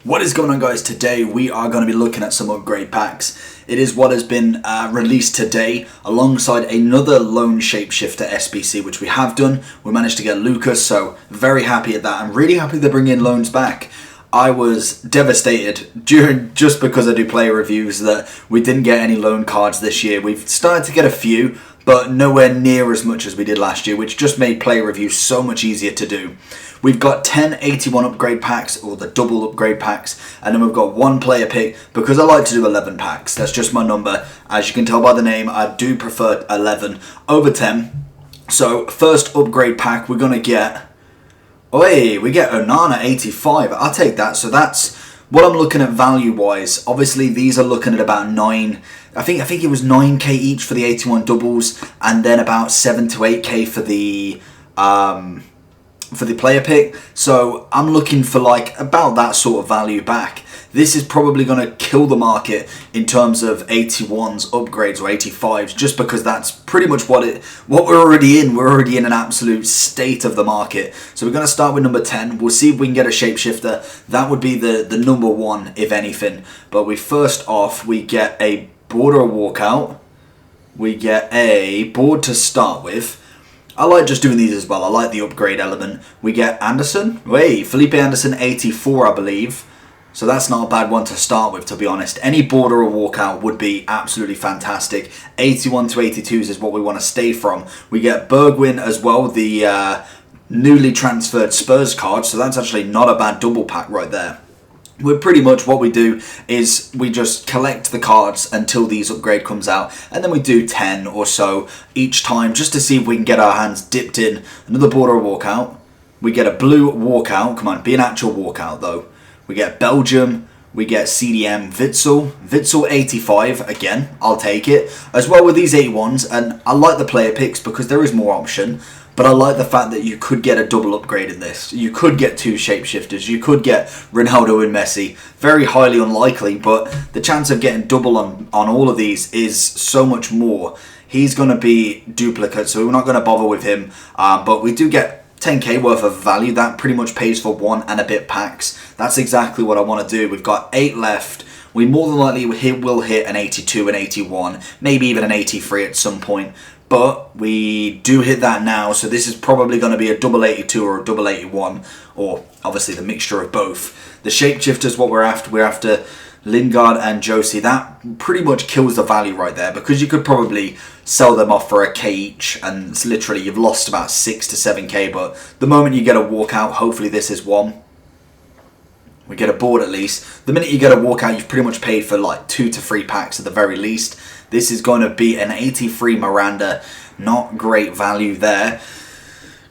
What is going on, guys? Today we are going to be looking at some upgrade packs. It is what has been released today alongside another lone shapeshifter SBC, which we have done. We managed to get Lucas, so very happy at that. I'm really happy they're bringing loans back. I was devastated just because I do player reviews that we didn't get any loan cards this year. We've started to get a few, but nowhere near as much as we did last year, which just made player reviews so much easier to do. We've got 10 81 upgrade packs, or the double upgrade packs, and then we've got one player pick because I like to do 11 packs. That's just my number. As you can tell by the name, I do prefer 11 over 10. So first upgrade pack, we're going to get... we get Onana 85. I'll take that. So that's what I'm looking at value-wise. Obviously, these are looking at about 9... I think it was 9k each for the 81 doubles, and then about 7 to 8k for the player pick. So I'm looking for like about that sort of value back. This is probably going to kill the market in terms of 81s upgrades or 85s, just because that's pretty much what we're already in. We're already in an absolute state of the market. So we're going to start with number 10. We'll see if we can get a shapeshifter. That would be the number one, if anything. But we get a board or a walkout. We get a board to start with. I like just doing these as well. I like the upgrade element. We get Anderson. Felipe Anderson 84, I believe. So that's not a bad one to start with, to be honest. Any board or a walkout would be absolutely fantastic. 81 to 82s is what we want to stay from. We get Bergwijn as well, the newly transferred Spurs card. So that's actually not a bad double pack right there. We're pretty much what we do is we just collect the cards until these upgrade comes out, and then we do 10 or so each time just to see if we can get our hands dipped in. Another board or a walkout. We get a blue walkout. Come on, be an actual walkout though. We get Belgium. We get CDM Witsel 85 again. I'll take it as well with these 81s, and I like the player picks because there is more option. But I like the fact that you could get a double upgrade in this. You could get two shapeshifters. You could get Ronaldo and Messi. Very highly unlikely, but the chance of getting double on all of these is so much more. He's going to be duplicate, so we're not going to bother with him. But we do get 10k worth of value. That pretty much pays for one and a bit packs. That's exactly what I want to do. We've got 8 left. We more than likely will hit an 82, an 81, maybe even an 83 at some point. But we do hit that now, so this is probably going to be a double 82 or a double 81, or obviously the mixture of both. The shapeshifters, what we're after. We're after Lingard and Josie. That pretty much kills the value right there, because you could probably sell them off for a k each, and it's literally you've lost about 6 to 7k. But the moment you get a walkout, hopefully this is one. We get a board at least. The minute you get a walkout, you've pretty much paid for like 2 to 3 packs at the very least. This is going to be an 83 Miranda. Not great value there.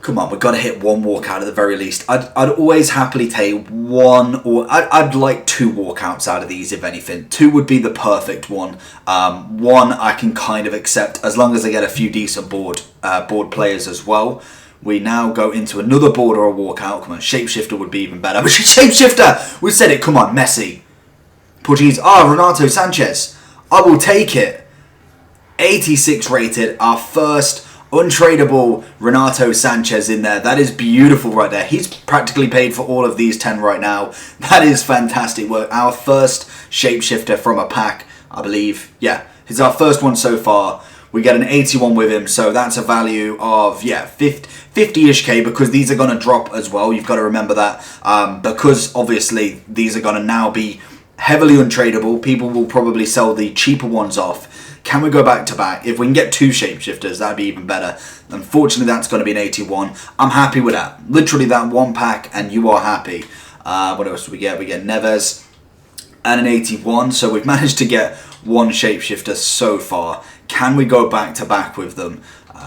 Come on, we've got to hit one walkout at the very least. I'd always happily take one, or I'd like 2 walkouts out of these, if anything. 2 would be the perfect one. One I can kind of accept as long as I get a few decent board players as well. We now go into another board or a walkout. Come on, shapeshifter would be even better. But shapeshifter! We said it. Come on, Messi. Portuguese. Renato Sanchez. I will take it. 86 rated. Our first untradeable Renato Sanchez in there. That is beautiful right there. He's practically paid for all of these 10 right now. That is fantastic work. Our first shapeshifter from a pack, I believe. Yeah, it's our first one so far. We get an 81 with him, so that's a value of, 50-ish K, because these are going to drop as well. You've got to remember that, because obviously these are going to now be heavily untradeable. People will probably sell the cheaper ones off. Can we go back to back? If we can get 2 shapeshifters, that'd be even better. Unfortunately, that's going to be an 81. I'm happy with that. Literally that one pack, and you are happy. What else do we get? We get Neves and an 81. So we've managed to get one shapeshifter so far. Can we go back to back with them?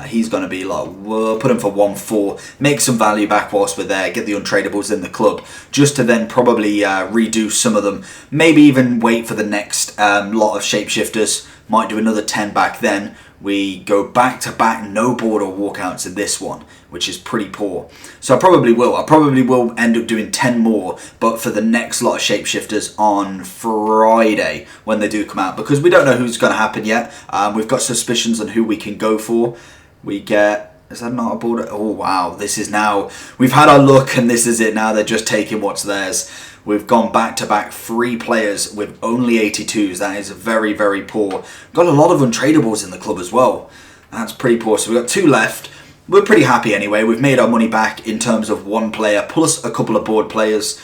He's going to be like, we'll put him for 1-4, make some value back whilst we're there, get the untradables in the club, just to then probably redo some of them. Maybe even wait for the next lot of shapeshifters. Might do another 10 back then. We go back to back, no board or walkouts in this one, which is pretty poor. So I probably will end up doing 10 more, but for the next lot of shapeshifters on Friday when they do come out, because we don't know who's going to happen yet. We've got suspicions on who we can go for. We get Is that not a border? Oh, wow. This is now... We've had our look, and this is it now. They're just taking what's theirs. We've gone back-to-back 3 players with only 82s. That is very, very poor. Got a lot of untradables in the club as well. That's pretty poor. So we've got 2 left. We're pretty happy anyway. We've made our money back in terms of 1 player plus a couple of board players.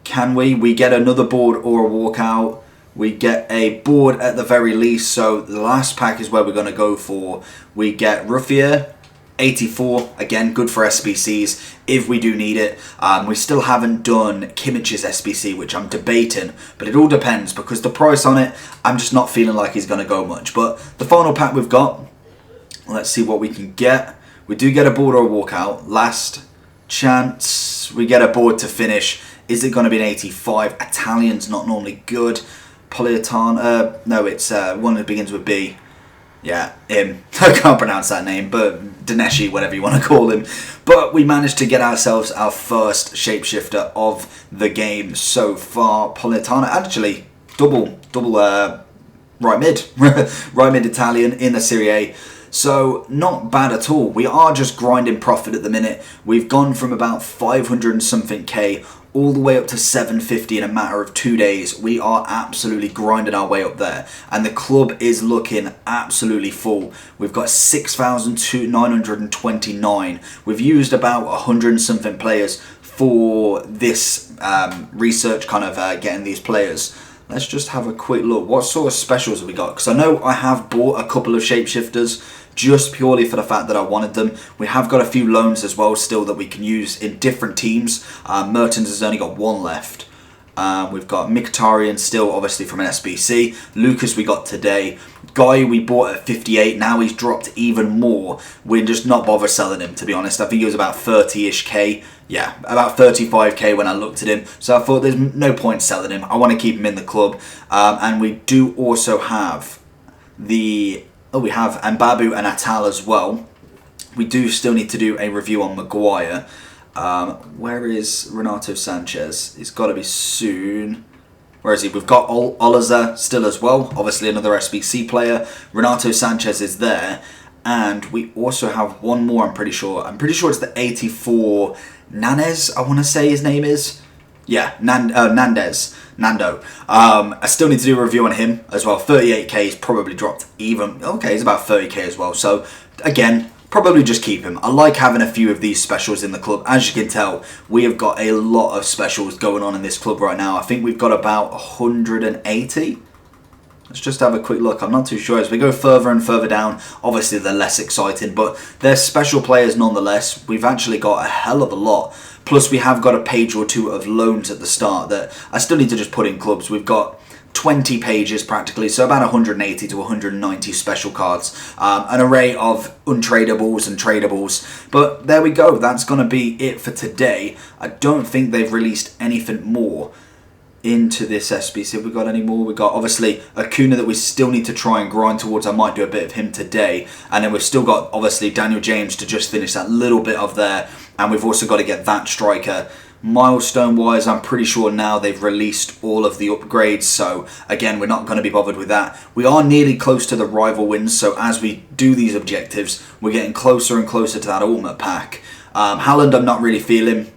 Can we? We get another board or a walkout. We get a board at the very least. So the last pack is where we're going to go for. We get Ruffier, 84. Again, good for SBCs if we do need it. We still haven't done Kimmich's SBC, which I'm debating. But it all depends because the price on it, I'm just not feeling like he's going to go much. But the final pack we've got, let's see what we can get. We do get a board or a walkout. Last chance. We get a board to finish. Is it going to be an 85? Italian's not normally good. Politano. No, it's one that begins with B. Yeah, him. I can't pronounce that name, but Dineshi, whatever you want to call him. But we managed to get ourselves our first shapeshifter of the game so far. Politano. Actually, double right mid. Right mid Italian in the Serie A. So, not bad at all. We are just grinding profit at the minute. We've gone from about 500 and something K all the way up to 750 in a matter of 2 days. We are absolutely grinding our way up there. And the club is looking absolutely full. We've got 6,929. We've used about 100 and something players for this research, kind of getting these players. Let's just have a quick look. What sort of specials have we got? Because I know I have bought a couple of shapeshifters just purely for the fact that I wanted them. We have got a few loans as well still that we can use in different teams. Mertens has only got 1 left. We've got Mkhitaryan still, obviously from an SBC. Lucas we got today. Guy we bought at 58. Now he's dropped even more. We're just not bother selling him, to be honest. I think he was about 30-ish K. Yeah, about 35k when I looked at him. So I thought there's no point selling him. I want to keep him in the club. And we do also have the... Oh, we have Mbabu and Atal as well. We do still need to do a review on Maguire. Where is Renato Sanchez? He's got to be soon. Where is he? We've got Oliza still as well. Obviously another SBC player. Renato Sanchez is there. And we also have one more, I'm pretty sure. I'm pretty sure it's the 84 Nanez, I want to say his name is. Yeah, Nando. I still need to do a review on him as well. 38k, he's probably dropped even. Okay, he's about 30k as well. So, again, probably just keep him. I like having a few of these specials in the club. As you can tell, we have got a lot of specials going on in this club right now. I think we've got about 180. Let's just have a quick look. I'm not too sure. As we go further and further down, obviously they're less exciting, but they're special players nonetheless. We've actually got a hell of a lot. Plus we have got a page or 2 of loans at the start that I still need to just put in clubs. We've got 20 pages practically, so about 180 to 190 special cards. An array of untradables and tradables. But there we go. That's going to be it for today. I don't think they've released anything more into this SBC. Have we got any more? We've got obviously Acuna that we still need to try and grind towards. I might do a bit of him today. And then we've still got obviously Daniel James to just finish that little bit of there. And we've also got to get that striker. Milestone wise, I'm pretty sure now they've released all of the upgrades. So again, we're not going to be bothered with that. We are nearly close to the rival wins. So as we do these objectives, we're getting closer and closer to that ultimate pack. Haaland, I'm not really feeling.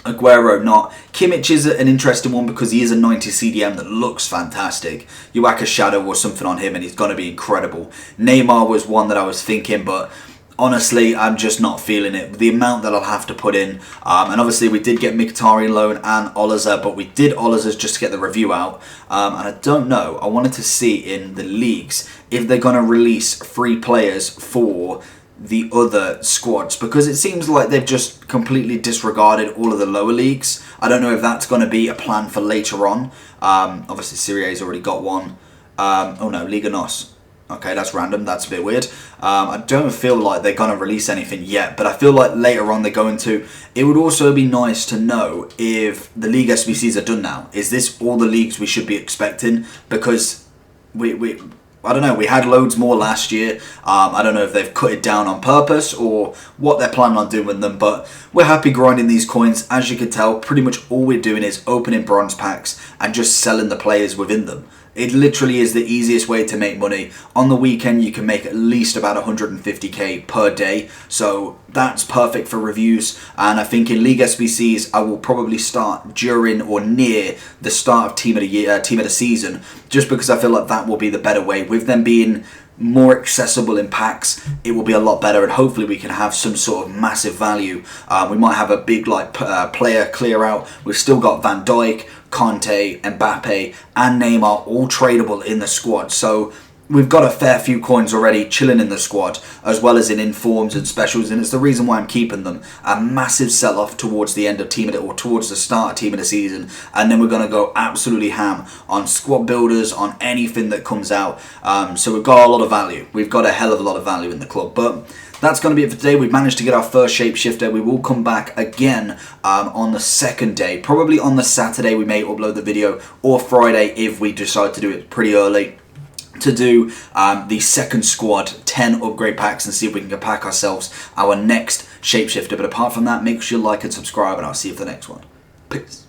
Aguero not. Kimmich is an interesting one because he is a 90 CDM that looks fantastic. You whack a shadow or something on him and he's going to be incredible. Neymar was one that I was thinking, but honestly, I'm just not feeling it. The amount that I'll have to put in. And obviously we did get Mkhitaryan loan and Oliza, but we did Oliza's just to get the review out. And I don't know. I wanted to see in the leagues if they're going to release free players for the other squads, because it seems like they've just completely disregarded all of the lower leagues. I don't know if that's going to be a plan for later on. Obviously Serie A's already got one. Oh no, Liga NOS. Okay, that's random. That's a bit weird. I don't feel like they're going to release anything yet, but I feel like later on they're going to. It would also be nice to know if the League SBCs are done now. Is this all the leagues we should be expecting? Because I don't know, we had loads more last year. I don't know if they've cut it down on purpose or what they're planning on doing with them, but we're happy grinding these coins. As you can tell, pretty much all we're doing is opening bronze packs and just selling the players within them. It literally is the easiest way to make money. On the weekend, you can make at least about 150k per day, so that's perfect for reviews. And I think in League SBCs, I will probably start during or near the start of team of the season, just because I feel like that will be the better way. With them being more accessible in packs, it will be a lot better, and hopefully we can have some sort of massive value. We might have a big player clear out. We've still got Van Dijk, Conte, Mbappe, and Neymar all tradable in the squad, so we've got a fair few coins already chilling in the squad, as well as in informs and specials, and it's the reason why I'm keeping them. A massive sell-off towards the end of or towards the start of team of the season, and then we're going to go absolutely ham on squad builders, on anything that comes out. So we've got a lot of value. We've got a hell of a lot of value in the club, but that's going to be it for today. We've managed to get our first Shapeshifter. We will come back again on the second day. Probably on the Saturday we may upload the video, or Friday if we decide to do it pretty early, to do the second squad 10 upgrade packs and see if we can pack ourselves our next Shapeshifter. But apart from that, make sure you like and subscribe, and I'll see you for the next one. Peace.